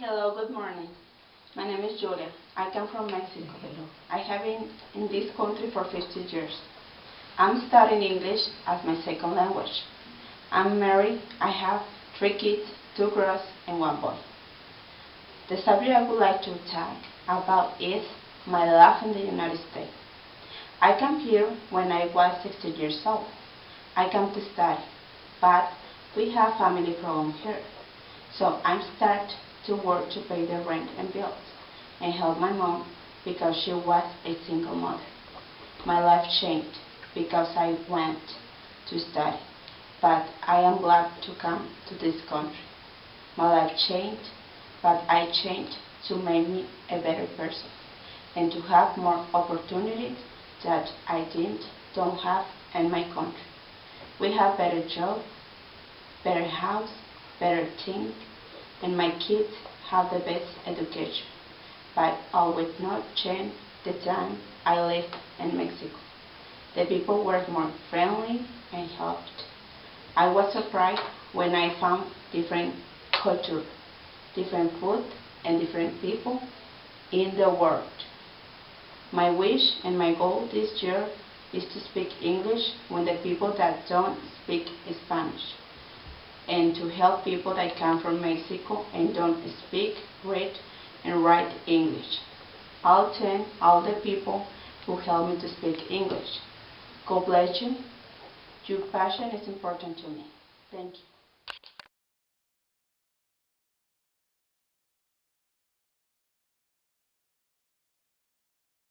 Hello, good morning. My name is Julia. I come from Mexico. I have been in this country for 50 years. I'm studying English as my second language. I'm married. I have 3 kids, 2 girls and 1 boy. The subject I would like to talk about is my life in the United States. I came here when I was 16 years old. I came to study, but we have family problems here. So I'm start to work to pay the rent and bills and help my mom because she was a single mother. My life changed because I went to study, but I am glad to come to this country. My life changed, but I changed to make me a better person and to have more opportunities that I don't have in my country. We have better job, better house, better things, and my kids have the best education, but I would not change the time I lived in Mexico. The people were more friendly and helped. I was surprised when I found different culture, different food, and different people in the world. My wish and my goal this year is to speak English with the people that don't speak Spanish, and to help people that come from Mexico and don't speak, read, and write English. I'll thank all the people who helped me to speak English. God bless you. Your passion is important to me. Thank you.